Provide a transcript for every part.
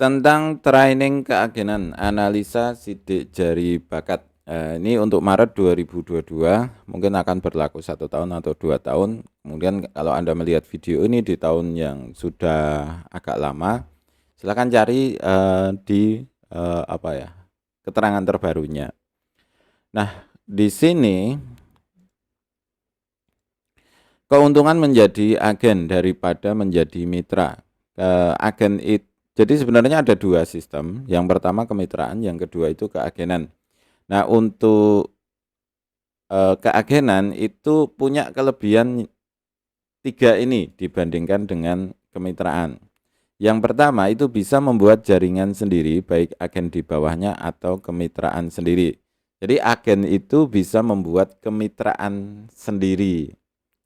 Tentang training keagenan, analisa sidik jari bakat. Ini untuk Maret 2022, mungkin akan berlaku 1 tahun atau 2 tahun. Kemudian kalau Anda melihat video ini di tahun yang sudah agak lama, silakan cari di keterangan terbarunya. Nah, di sini keuntungan menjadi agen daripada menjadi mitra. Agen itu jadi sebenarnya ada dua sistem. Yang pertama kemitraan, yang kedua itu keagenan. Nah, untuk keagenan itu punya kelebihan 3 ini dibandingkan dengan kemitraan. Yang pertama itu bisa membuat jaringan sendiri, baik agen di bawahnya atau kemitraan sendiri. Jadi agen itu bisa membuat kemitraan sendiri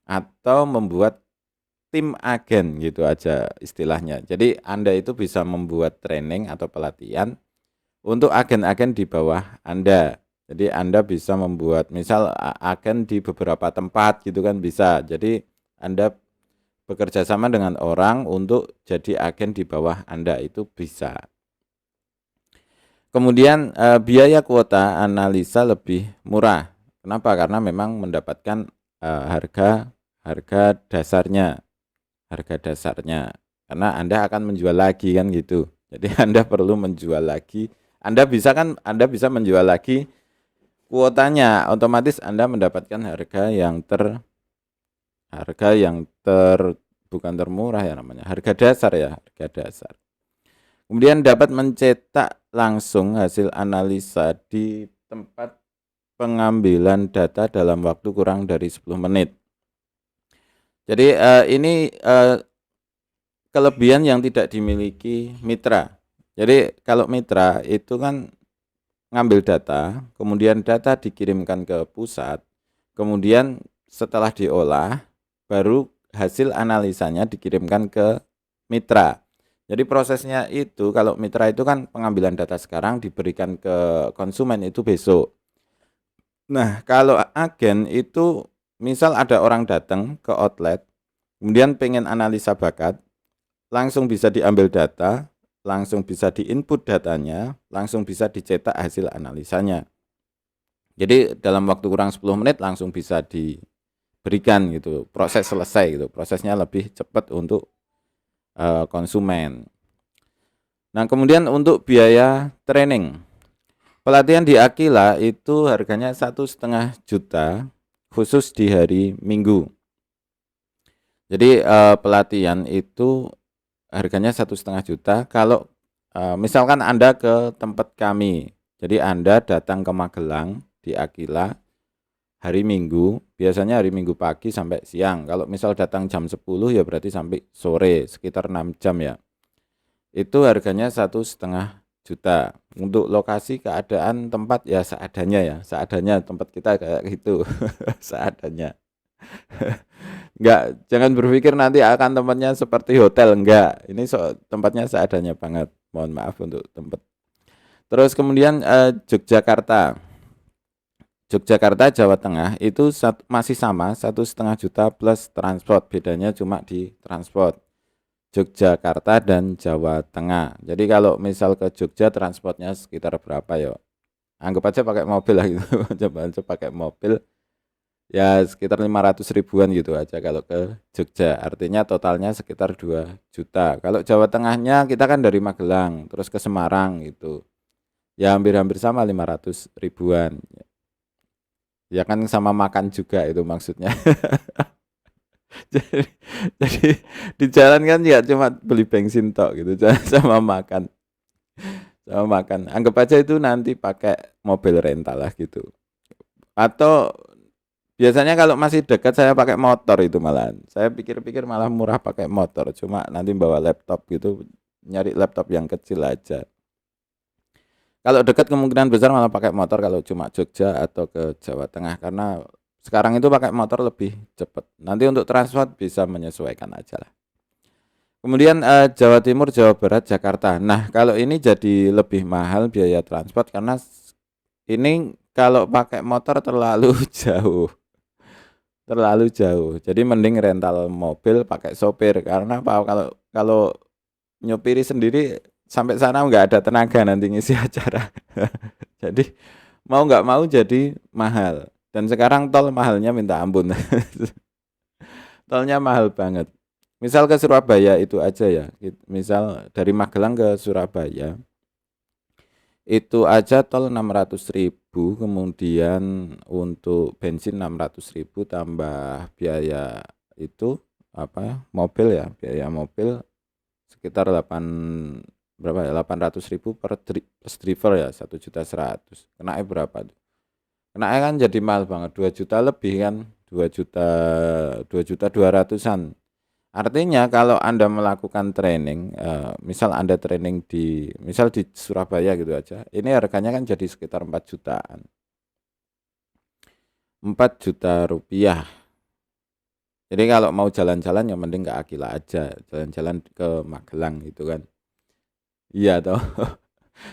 atau membuat tim agen gitu aja istilahnya. Jadi Anda itu bisa membuat training atau pelatihan untuk agen-agen di bawah Anda. Jadi Anda bisa membuat misal agen di beberapa tempat gitu kan bisa. Jadi Anda bekerja sama dengan orang untuk jadi agen di bawah Anda itu bisa. Kemudian biaya kuota analisa lebih murah. Kenapa? Karena memang mendapatkan harga dasarnya. Karena Anda akan menjual lagi kan gitu. Jadi Anda perlu menjual lagi. Anda bisa menjual lagi kuotanya, otomatis Anda mendapatkan harga yang bukan termurah ya namanya, harga dasar ya, harga dasar. Kemudian dapat mencetak langsung hasil analisa di tempat pengambilan data dalam waktu kurang dari 10 menit. Jadi ini kelebihan yang tidak dimiliki mitra. Jadi kalau mitra itu kan ngambil data, kemudian data dikirimkan ke pusat, kemudian setelah diolah, baru hasil analisanya dikirimkan ke mitra. Jadi prosesnya itu kalau mitra itu kan pengambilan data sekarang diberikan ke konsumen itu besok. Nah, kalau agen itu misal ada orang datang ke outlet, kemudian pengen analisa bakat, langsung bisa diambil data, langsung bisa diinput datanya, langsung bisa dicetak hasil analisanya. Jadi dalam waktu kurang 10 menit langsung bisa diberikan gitu, proses selesai gitu, prosesnya lebih cepat untuk konsumen. Nah, kemudian untuk biaya training, pelatihan di Aquila itu harganya 1,5 juta khusus di hari Minggu. Jadi pelatihan itu harganya 1,5 juta. Kalau misalkan Anda ke tempat kami, jadi Anda datang ke Magelang di Aquila hari Minggu, biasanya hari Minggu pagi sampai siang. Kalau misal datang jam 10 ya berarti sampai sore, sekitar 6 jam ya. Itu harganya 1,5 juta. Untuk lokasi keadaan tempat ya seadanya tempat kita kayak gitu, seadanya. Enggak, jangan berpikir nanti akan tempatnya seperti hotel, enggak. Ini tempatnya seadanya banget. Mohon maaf untuk tempat. Terus kemudian Yogyakarta, Jawa Tengah itu masih sama 1,5 juta plus transport. Bedanya cuma di transport. Yogyakarta dan Jawa Tengah. Jadi kalau misal ke Jogja transportnya sekitar berapa ya? Anggap aja pakai mobil lah gitu. Coba pakai mobil ya sekitar 500 ribuan gitu aja kalau ke Jogja. Artinya totalnya sekitar 2 juta. Kalau Jawa Tengahnya kita kan dari Magelang terus ke Semarang gitu. Ya hampir-hampir sama 500 ribuan. Ya kan sama makan juga itu maksudnya. jadi, jadi di jalan kan ya cuma beli bensin tok gitu sama makan. Sama makan. Anggap aja itu nanti pakai mobil rental lah gitu. Atau biasanya kalau masih dekat saya pakai motor itu malahan. Saya pikir-pikir malah murah pakai motor. Cuma nanti bawa laptop gitu, nyari laptop yang kecil aja. Kalau dekat kemungkinan besar malah pakai motor kalau cuma Jogja atau ke Jawa Tengah. Karena sekarang itu pakai motor lebih cepat. Nanti untuk transport bisa menyesuaikan aja lah. Kemudian Jawa Timur, Jawa Barat, Jakarta. Nah kalau ini jadi lebih mahal biaya transport karena ini kalau pakai motor terlalu jauh. Jadi mending rental mobil pakai sopir karena apa? Kalau nyopiri sendiri sampai sana nggak ada tenaga nanti ngisi acara. Jadi mau nggak mau jadi mahal. Dan sekarang tol mahalnya minta ampun. Tolnya mahal banget. Misal ke Surabaya itu aja ya. Misal dari Magelang ke Surabaya itu aja tol 600.000, kemudian untuk bensin 600.000 tambah biaya itu apa mobil ya, biaya mobil sekitar 8 berapa ya, 800.000 plus driver ya, 1.100.000. Kena berapa tuh? Kena kan jadi mahal banget, 2 juta lebih kan, 2 juta 200-an. Artinya kalau Anda melakukan training, misal Anda training misal di Surabaya gitu aja, ini harganya kan jadi sekitar 4 jutaan. 4 juta rupiah. Jadi kalau mau jalan-jalan yang mending ke Akila aja, jalan-jalan ke Magelang gitu kan. Iya toh.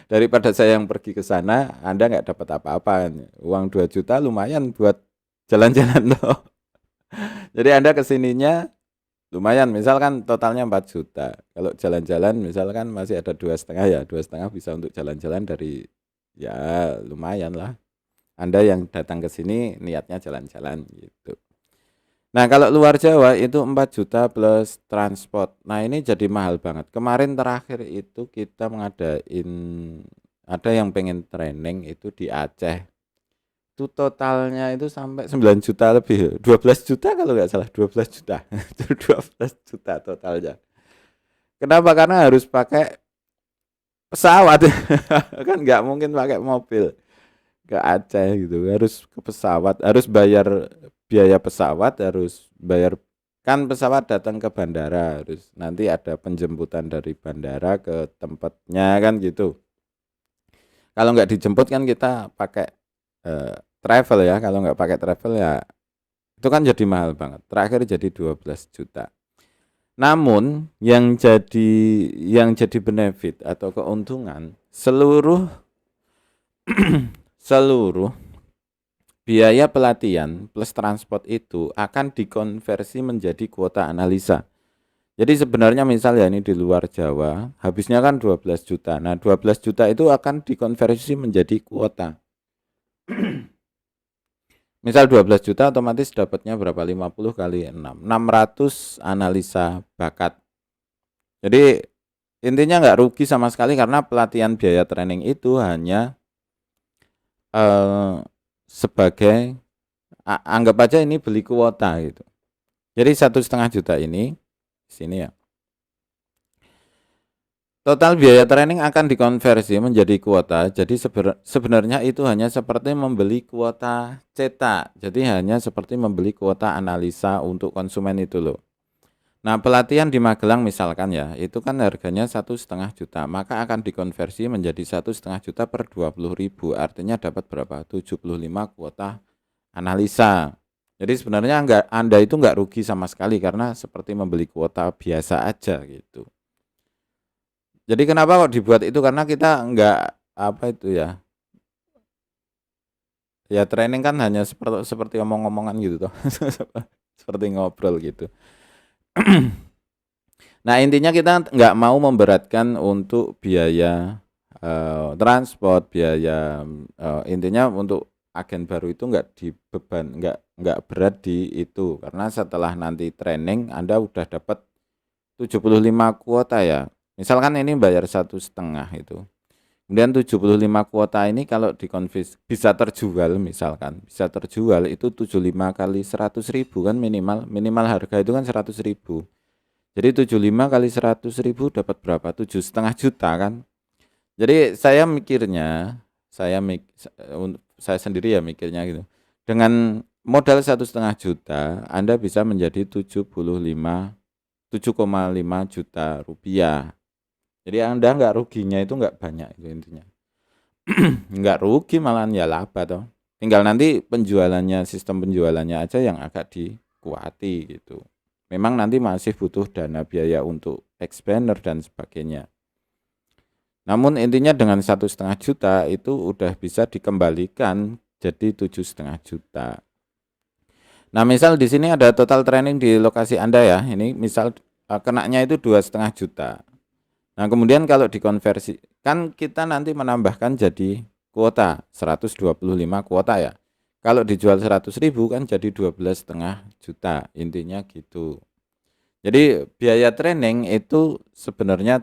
Daripada saya yang pergi ke sana, Anda nggak dapat apa-apa. Uang 2 juta lumayan buat jalan-jalan toh. Jadi Anda kesininya lumayan, misalkan totalnya 4 juta. Kalau jalan-jalan misalkan masih ada 2,5 ya, 2,5 bisa untuk jalan-jalan dari ya lumayan lah. Anda yang datang ke sini niatnya jalan-jalan gitu. Nah kalau luar Jawa itu 4 juta plus transport. Nah ini jadi mahal banget. Kemarin terakhir itu kita mengadain, ada yang pengen training itu di Aceh. Itu totalnya itu sampai 9 juta lebih, 12 juta kalau nggak salah, 12 juta. 12 juta totalnya. Kenapa? Karena harus pakai pesawat. Kan nggak mungkin pakai mobil ke Aceh gitu. Harus ke pesawat, harus bayar biaya pesawat, harus bayar, kan pesawat datang ke bandara, harus nanti ada penjemputan dari bandara ke tempatnya kan gitu. Kalau nggak dijemput kan kita pakai travel ya. Kalau nggak pakai travel ya itu kan jadi mahal banget. Terakhir jadi 12 juta. Namun yang jadi benefit atau keuntungan, seluruh biaya pelatihan plus transport itu akan dikonversi menjadi kuota analisa. Jadi sebenarnya misal ya ini di luar Jawa, habisnya kan 12 juta. Nah, 12 juta itu akan dikonversi menjadi kuota. Misal 12 juta otomatis dapatnya berapa? 50 kali 6. 600 analisa bakat. Jadi intinya nggak rugi sama sekali karena pelatihan biaya training itu hanya sebagai anggap aja ini beli kuota gitu. Jadi 1,5 juta ini sini ya. Total biaya training akan dikonversi menjadi kuota. Jadi sebenarnya itu hanya seperti membeli kuota cetak. Jadi hanya seperti membeli kuota analisa untuk konsumen itu loh. Nah, pelatihan di Magelang misalkan ya, itu kan harganya 1,5 juta, maka akan dikonversi menjadi 1,5 juta per 20.000. Artinya dapat berapa? 75 kuota analisa. Jadi sebenarnya Anda itu nggak rugi sama sekali karena seperti membeli kuota biasa aja gitu. Jadi kenapa kok dibuat itu? Karena kita nggak apa itu ya. Ya training kan hanya seperti omong-omongan gitu toh. Seperti ngobrol gitu. Nah intinya kita nggak mau memberatkan untuk biaya transport, biaya intinya untuk agen baru itu nggak dibeban, nggak berat di itu, karena setelah nanti training Anda udah dapat 75 kuota ya. Misalkan ini bayar 1,5 itu. Kemudian 75 kuota ini kalau dikonvers bisa terjual, misalkan bisa terjual itu 75 kali 100.000 kan minimal harga itu kan 100.000. Jadi 75 kali 100.000 dapat berapa? 7,5 juta kan. Jadi saya sendiri ya mikirnya gitu. Dengan modal 1,5 juta Anda bisa menjadi 7,5 juta rupiah. Jadi Anda nggak ruginya itu nggak banyak itu intinya. Nggak rugi malahan ya laba toh. Tinggal nanti sistem penjualannya aja yang agak dikuati gitu. Memang nanti masih butuh dana biaya untuk expander dan sebagainya. Namun intinya dengan 1,5 juta itu udah bisa dikembalikan jadi 7,5 juta. Nah misal di sini ada total training di lokasi Anda ya. Ini misal kenanya itu 2,5 juta. Nah, kemudian kalau dikonversi, kan kita nanti menambahkan jadi kuota 125 kuota ya. Kalau dijual 100.000 kan jadi 12,5 juta. Intinya gitu. Jadi biaya training itu sebenarnya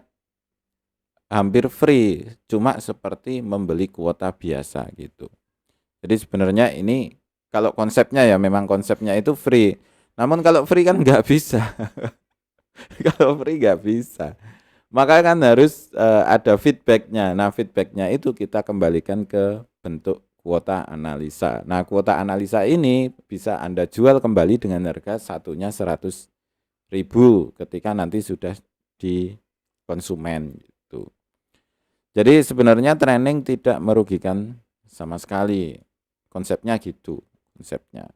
hampir free, cuma seperti membeli kuota biasa gitu. Jadi sebenarnya ini kalau konsepnya ya memang konsepnya itu free. Namun kalau free kan nggak bisa. Kalau free nggak bisa. Maka kan harus ada feedbacknya. Nah, feedbacknya itu kita kembalikan ke bentuk kuota analisa. Nah, kuota analisa ini bisa Anda jual kembali dengan harga satunya 100.000 ketika nanti sudah di konsumen gitu. Jadi sebenarnya training tidak merugikan sama sekali. Konsepnya gitu, konsepnya.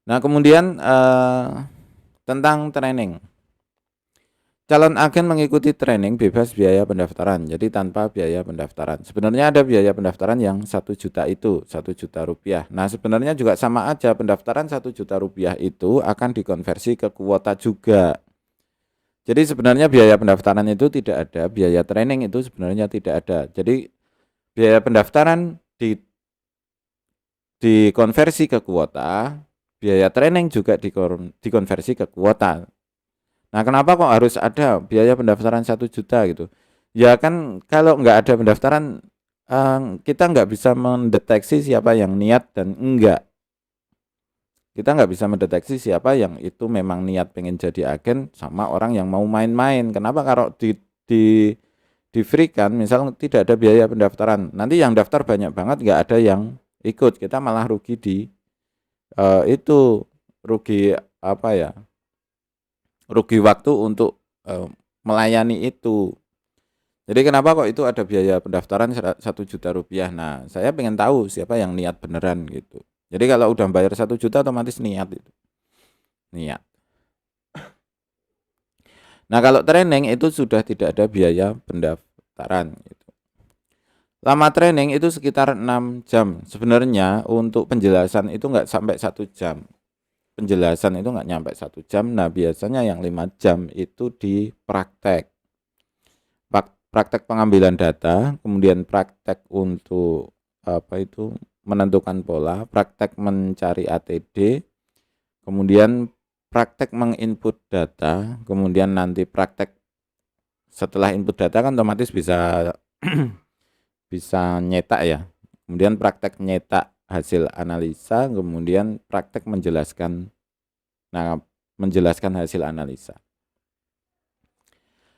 Nah, kemudian tentang training. Calon agen mengikuti training bebas biaya pendaftaran, jadi tanpa biaya pendaftaran. Sebenarnya ada biaya pendaftaran yang 1 juta itu, 1 juta rupiah. Nah, sebenarnya juga sama aja, pendaftaran 1 juta rupiah itu akan dikonversi ke kuota juga. Jadi sebenarnya biaya pendaftaran itu tidak ada, biaya training itu sebenarnya tidak ada. Jadi biaya pendaftaran dikonversi ke kuota, biaya training juga dikonversi ke kuota. Nah, kenapa kok harus ada biaya pendaftaran 1 juta gitu? Ya kan kalau nggak ada pendaftaran, kita nggak bisa mendeteksi siapa yang niat dan enggak. Kita nggak bisa mendeteksi siapa yang itu memang niat pengen jadi agen sama orang yang mau main-main. Kenapa kalau di free kan, misal tidak ada biaya pendaftaran, nanti yang daftar banyak banget, nggak ada yang ikut, kita malah rugi di itu, rugi apa ya? Rugi waktu untuk melayani itu. Jadi kenapa kok itu ada biaya pendaftaran 1 juta rupiah? Nah, saya pengen tahu siapa yang niat beneran gitu. Jadi kalau udah bayar 1 juta otomatis niat itu. Niat. Nah, kalau training itu sudah tidak ada biaya pendaftaran gitu. Lama training itu sekitar 6 jam. Sebenarnya untuk penjelasan itu nggak sampai 1 jam. Penjelasan itu nggak nyampe 1 jam. Nah, biasanya yang 5 jam itu di praktek. Praktek pengambilan data, kemudian praktek untuk menentukan pola, praktek mencari ATD, kemudian praktek menginput data, kemudian nanti praktek setelah input data kan otomatis bisa bisa nyetak ya. Kemudian praktek nyetak hasil analisa, kemudian praktek menjelaskan hasil analisa.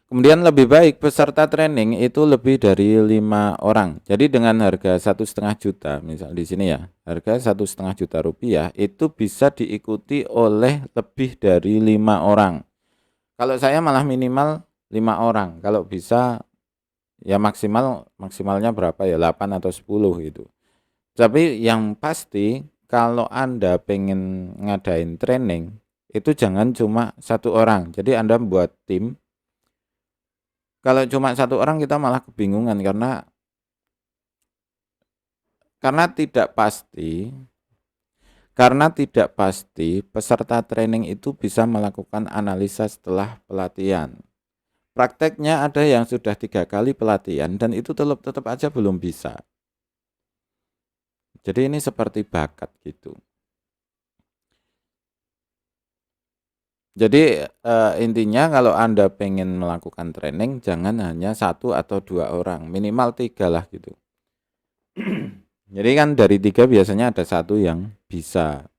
Kemudian lebih baik peserta training itu lebih dari 5 orang. Jadi dengan harga 1,5 juta, misal di sini ya, harga 1,5 juta rupiah itu bisa diikuti oleh lebih dari 5 orang. Kalau saya malah minimal 5 orang. Kalau bisa ya maksimalnya berapa ya, 8 atau 10 gitu. Tapi yang pasti kalau Anda pengen ngadain training itu jangan cuma 1 orang. Jadi Anda buat tim. Kalau cuma 1 orang kita malah kebingungan karena tidak pasti peserta training itu bisa melakukan analisa setelah pelatihan. Prakteknya ada yang sudah 3 kali pelatihan dan itu tetap aja belum bisa. Jadi ini seperti bakat gitu. Jadi intinya kalau Anda pengen melakukan training jangan hanya 1 atau 2 orang, minimal 3 lah gitu. Jadi kan dari 3 biasanya ada 1 yang bisa,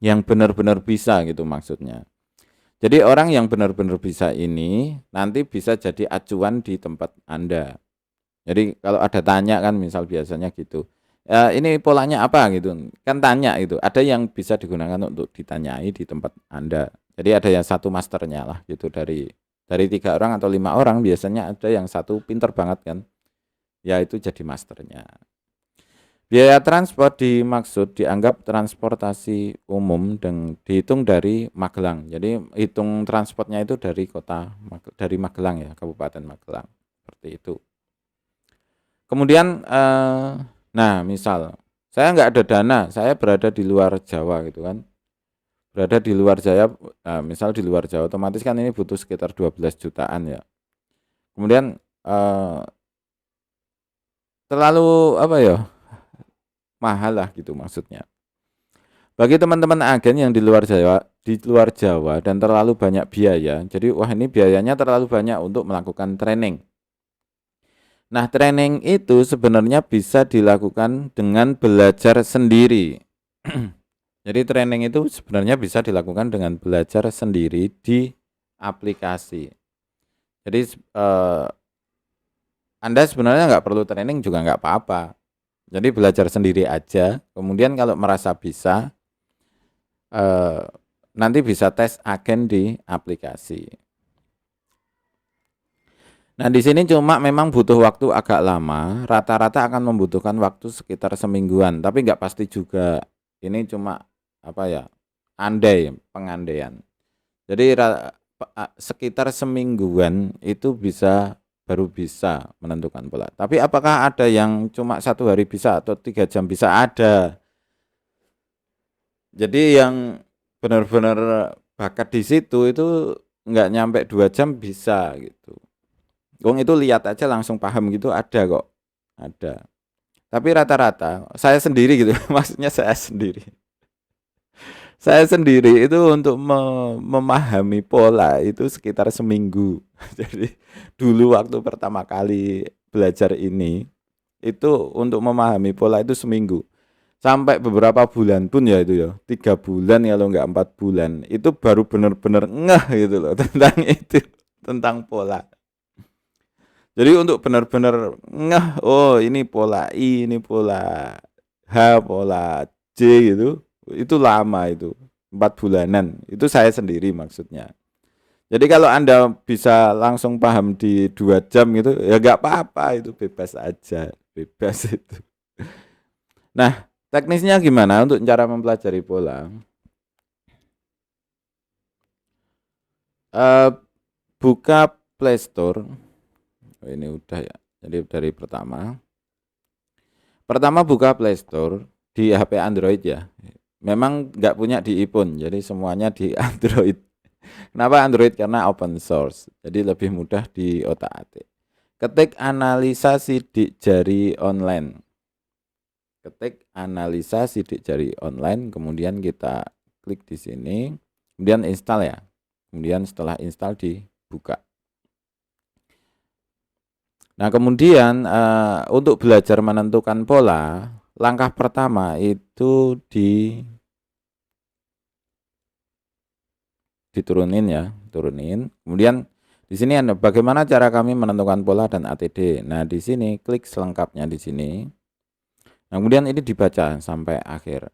yang benar-benar bisa gitu maksudnya. Jadi orang yang benar-benar bisa ini nanti bisa jadi acuan di tempat Anda. Jadi kalau ada tanya kan misal biasanya gitu, ini polanya apa gitu, kan tanya gitu. Ada yang bisa digunakan untuk ditanyai di tempat Anda. Jadi ada yang 1 masternya lah gitu, dari 3 orang atau 5 orang biasanya ada yang 1 pinter banget kan, ya itu jadi masternya. Biaya transport dimaksud dianggap transportasi umum dan dihitung dari Magelang. Jadi hitung transportnya itu dari Magelang ya, Kabupaten Magelang, seperti itu. Kemudian nah misal saya nggak ada dana, saya berada di luar Jawa gitu kan, berada di luar Jawa, misal di luar Jawa otomatis kan ini butuh sekitar 12 jutaan ya. Kemudian terlalu apa ya, mahal lah gitu maksudnya. Bagi teman-teman agen yang di luar Jawa dan terlalu banyak biaya, jadi wah ini biayanya terlalu banyak untuk melakukan training. Nah, training itu sebenarnya bisa dilakukan dengan belajar sendiri. Jadi training itu sebenarnya bisa dilakukan dengan belajar sendiri di aplikasi. Jadi Anda sebenarnya nggak perlu training juga nggak apa-apa. Jadi belajar sendiri aja. Kemudian kalau merasa bisa, nanti bisa tes agen di aplikasi. Nah, di sini cuma memang butuh waktu agak lama. Rata-rata akan membutuhkan waktu sekitar semingguan, tapi nggak pasti juga. Ini cuma apa ya? Andai, pengandaian. Jadi sekitar semingguan itu baru bisa menentukan pola. Tapi apakah ada yang cuma 1 hari bisa atau 3 jam bisa? Ada. Jadi yang benar-benar bakat di situ itu nggak nyampe 2 jam bisa gitu. Wong itu lihat aja langsung paham gitu, ada kok, ada. Tapi rata-rata saya sendiri gitu, maksudnya saya sendiri itu untuk memahami pola itu sekitar seminggu. Jadi dulu waktu pertama kali belajar ini itu untuk memahami pola itu seminggu. Sampai beberapa bulan pun ya itu ya, 3 bulan kalau nggak 4 bulan itu baru benar-benar ngeh gitu loh tentang itu, tentang pola. Jadi untuk benar-benar ngeh, oh ini pola I, ini pola H, pola J gitu, itu lama itu, 4 bulanan. Itu saya sendiri maksudnya. Jadi kalau Anda bisa langsung paham di 2 jam gitu, ya nggak apa-apa, itu bebas aja, bebas itu. Nah, teknisnya gimana untuk cara mempelajari pola? Buka Play Store. Oh, ini udah ya. Jadi dari pertama buka Play Store di HP Android ya. Memang nggak punya di iPhone, jadi semuanya di Android. Kenapa Android? Karena open source, jadi lebih mudah di otak-atik. Ketik analisa sidik jari online. Ketik analisa sidik jari online, kemudian kita klik di sini, kemudian install ya. Kemudian setelah install dibuka. Nah, kemudian untuk belajar menentukan pola, langkah pertama itu diturunin ya, turunin. Kemudian di sini ada bagaimana cara kami menentukan pola dan ATD. Nah, di sini klik selengkapnya di sini. Nah, kemudian ini dibaca sampai akhir.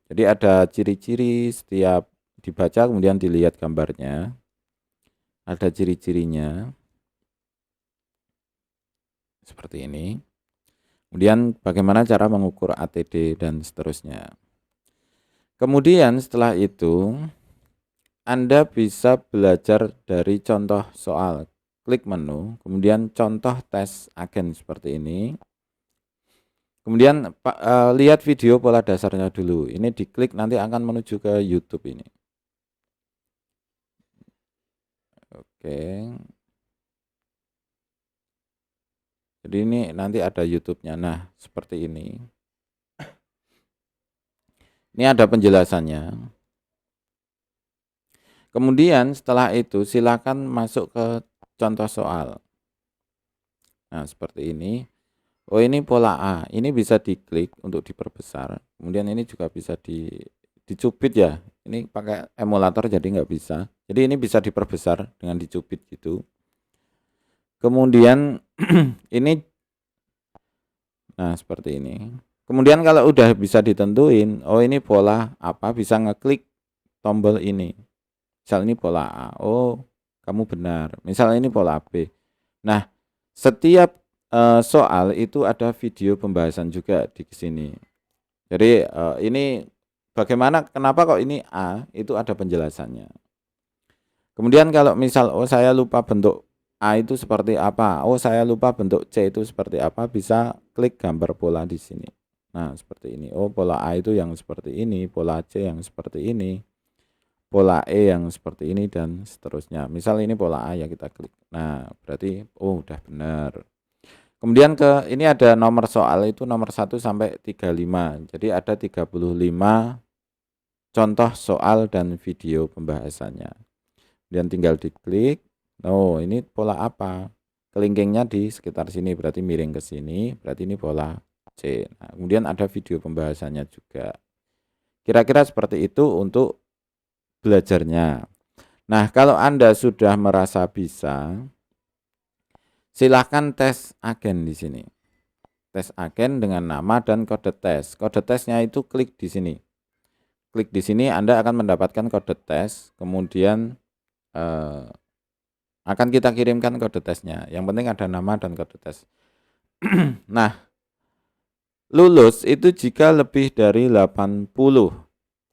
Jadi ada ciri-ciri setiap dibaca, kemudian dilihat gambarnya. Ada ciri-cirinya. Seperti ini. Kemudian bagaimana cara mengukur ATD dan seterusnya. Kemudian setelah itu Anda bisa belajar dari contoh soal. Klik menu, kemudian contoh tes agen seperti ini. Kemudian lihat video pola dasarnya dulu. Ini diklik nanti akan menuju ke YouTube ini. Oke. Jadi ini nanti ada YouTube-nya. Nah, seperti ini. Ini ada penjelasannya. Kemudian setelah itu silakan masuk ke contoh soal. Nah, seperti ini. Oh, ini pola A. Ini bisa diklik untuk diperbesar. Kemudian ini juga bisa dicubit ya. Ini pakai emulator jadi nggak bisa. Jadi ini bisa diperbesar dengan dicubit gitu. Kemudian ini, nah seperti ini. Kemudian kalau udah bisa ditentuin, oh ini pola apa, bisa ngeklik tombol ini. Misal ini pola A, oh kamu benar. Misal ini pola B. Nah, setiap soal itu ada video pembahasan juga di sini. Jadi ini bagaimana, kenapa kok ini A, itu ada penjelasannya. Kemudian kalau misal, oh saya lupa bentuk A itu seperti apa, oh saya lupa bentuk C itu seperti apa, bisa klik gambar pola di sini. Nah, seperti ini. Oh, pola A itu yang seperti ini, pola C yang seperti ini, pola E yang seperti ini dan seterusnya. Misal ini pola A ya, kita klik. Nah, berarti oh udah benar. Kemudian ini ada nomor soal itu nomor 1 sampai 35. Jadi ada 35 contoh soal dan video pembahasannya. Kemudian tinggal diklik. Oh, ini pola apa? Kelingkingnya di sekitar sini, berarti miring ke sini, berarti ini pola C. Nah, kemudian ada video pembahasannya juga. Kira-kira seperti itu untuk belajarnya. Nah, kalau Anda sudah merasa bisa, silahkan tes agen di sini. Tes agen dengan nama dan kode tes. Kode tesnya itu klik di sini. Klik di sini, Anda akan mendapatkan kode tes, kemudian akan kita kirimkan kode tesnya. Yang penting ada nama dan kode tes. Nah, lulus itu jika lebih dari 80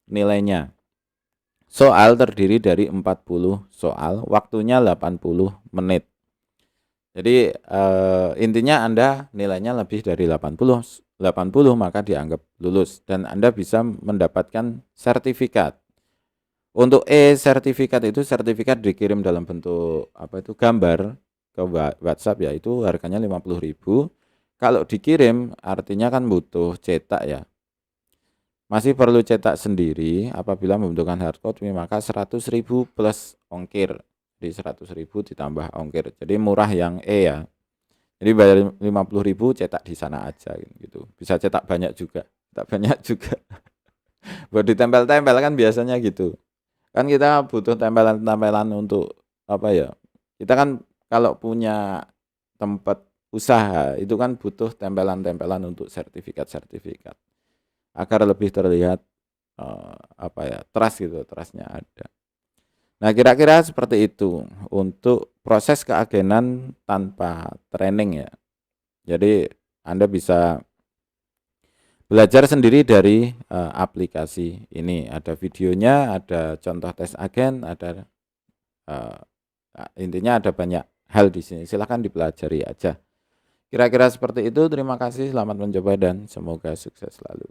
nilainya. Soal terdiri dari 40 soal, waktunya 80 menit. Jadi intinya Anda nilainya lebih dari 80 maka dianggap lulus dan Anda bisa mendapatkan sertifikat. Untuk sertifikat itu sertifikat dikirim dalam bentuk apa itu gambar ke WhatsApp, ya itu harganya 50.000. Kalau dikirim artinya kan butuh cetak ya. Masih perlu cetak sendiri. Apabila membutuhkan hardcopy maka 100.000 plus ongkir. Jadi 100.000 ditambah ongkir. Jadi murah yang ya. Jadi bayar 50.000 cetak di sana aja gitu. Bisa cetak banyak juga. Cetak banyak juga. Buat ditempel-tempel kan biasanya gitu. Kan kita butuh tempelan-tempelan untuk apa ya? Kita kan kalau punya tempat usaha itu kan butuh tempelan-tempelan untuk sertifikat-sertifikat agar lebih terlihat apa ya, trust gitu, trustnya ada. Nah, kira-kira seperti itu untuk proses keagenan tanpa training ya. Jadi Anda bisa belajar sendiri dari aplikasi ini. Ada videonya, ada contoh tes agen, ada intinya ada banyak hal di sini. Silahkan dipelajari aja. Kira-kira seperti itu. Terima kasih, selamat mencoba dan semoga sukses selalu.